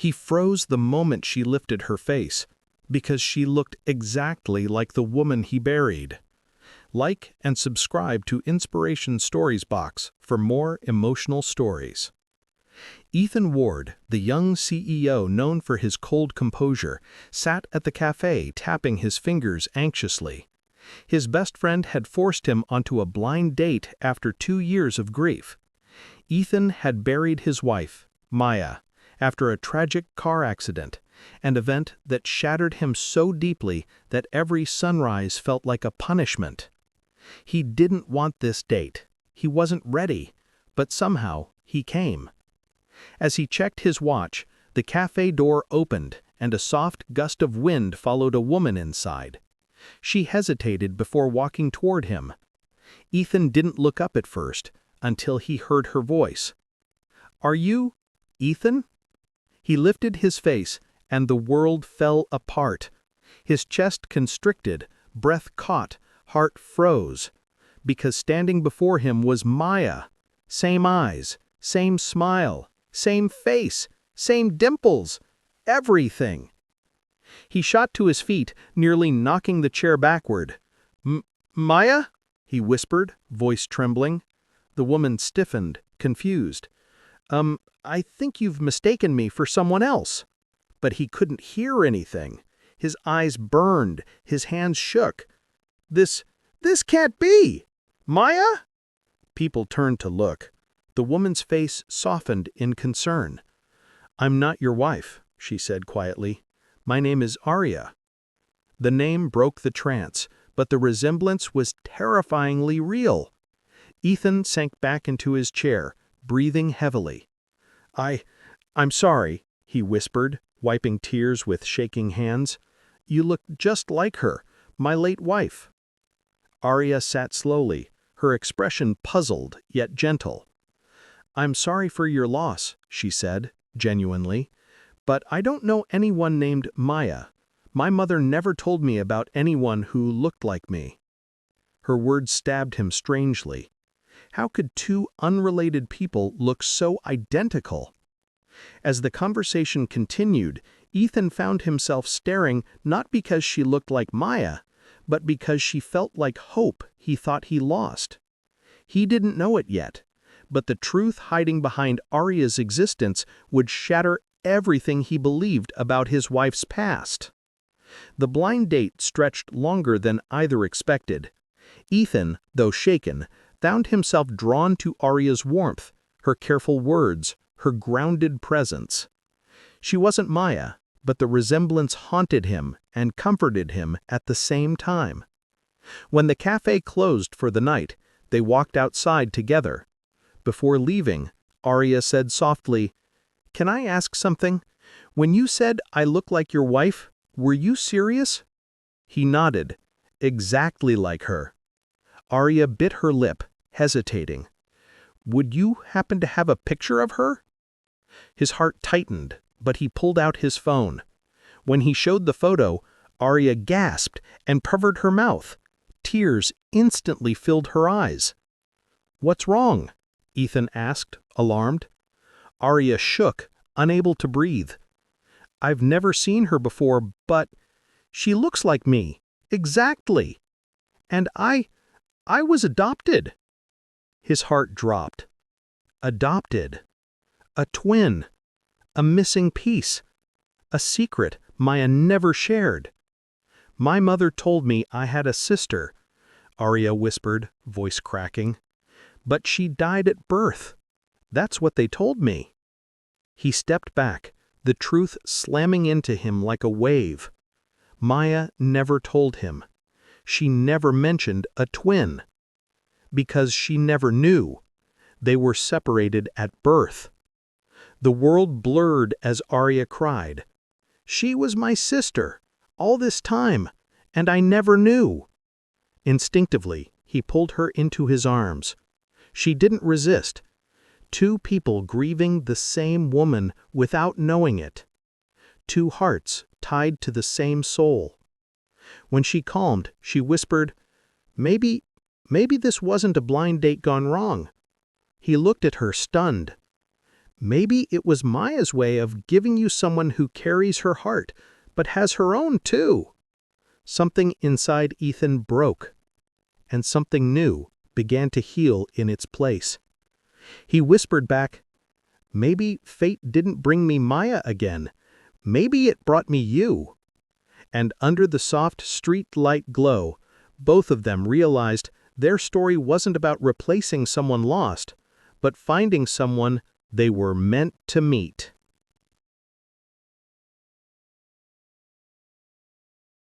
He froze the moment she lifted her face, because she looked exactly like the woman he buried. Like and subscribe to Inspiration Stories box for more emotional stories. Ethan Ward, the young CEO known for his cold composure, sat at the cafe tapping his fingers anxiously. His best friend had forced him onto a blind date after 2 years of grief. Ethan had buried his wife, Maya, after a tragic car accident, an event that shattered him so deeply that every sunrise felt like a punishment. He didn't want this date. He wasn't ready, but somehow he came. As he checked his watch, the cafe door opened and a soft gust of wind followed a woman inside. She hesitated before walking toward him. Ethan didn't look up at first until he heard her voice. "Are you Ethan?" He lifted his face and the world fell apart. His chest constricted, breath caught, heart froze, because standing before him was Maya. Same eyes, same smile, same face, same dimples, everything. He shot to his feet, nearly knocking the chair backward. "Maya?" he whispered, voice trembling. The woman stiffened, confused. I think you've mistaken me for someone else." But he couldn't hear anything. His eyes burned, his hands shook. This can't be! Maya?" People turned to look. The woman's face softened in concern. "I'm not your wife," she said quietly. "My name is Arya." The name broke the trance, but the resemblance was terrifyingly real. Ethan sank back into his chair, breathing heavily. I'm sorry," he whispered, wiping tears with shaking hands. "You look just like her, my late wife." Arya sat slowly, her expression puzzled yet gentle. "I'm sorry for your loss," she said, genuinely, "but I don't know anyone named Maya. My mother never told me about anyone who looked like me." Her words stabbed him strangely. How could two unrelated people look so identical? As the conversation continued, Ethan found himself staring not because she looked like Maya, but because she felt like hope he thought he lost. He didn't know it yet, but the truth hiding behind Arya's existence would shatter everything he believed about his wife's past. The blind date stretched longer than either expected. Ethan, though shaken, found himself drawn to Arya's warmth, her careful words, her grounded presence. She wasn't Maya, but the resemblance haunted him and comforted him at the same time. When the cafe closed for the night, they walked outside together. Before leaving, Arya said softly, "Can I ask something? When you said I look like your wife, were you serious?" He nodded. Exactly like her. Arya bit her lip, hesitating. "Would you happen to have a picture of her?" His heart tightened, but he pulled out his phone. When he showed the photo, Arya gasped and covered her mouth. Tears instantly filled her eyes. "What's wrong?" Ethan asked, alarmed. Arya shook, unable to breathe. "I've never seen her before, but she looks like me. Exactly. And I was adopted." His heart dropped. Adopted. A twin. A missing piece. A secret Maya never shared. "My mother told me I had a sister," Arya whispered, voice cracking. "But she died at birth. That's what they told me." He stepped back, the truth slamming into him like a wave. Maya never told him. She never mentioned a twin. Because she never knew. They were separated at birth. The world blurred as Arya cried. "She was my sister, all this time, and I never knew." Instinctively, he pulled her into his arms. She didn't resist. Two people grieving the same woman without knowing it. Two hearts tied to the same soul. When she calmed, she whispered, Maybe this wasn't a blind date gone wrong." He looked at her stunned. Maybe it was Maya's way of giving you someone who carries her heart, but has her own too. Something inside Ethan broke, and something new began to heal in its place. He whispered back, "Maybe fate didn't bring me Maya again. Maybe it brought me you." And under the soft street light glow, both of them realized their story wasn't about replacing someone lost, but finding someone they were meant to meet.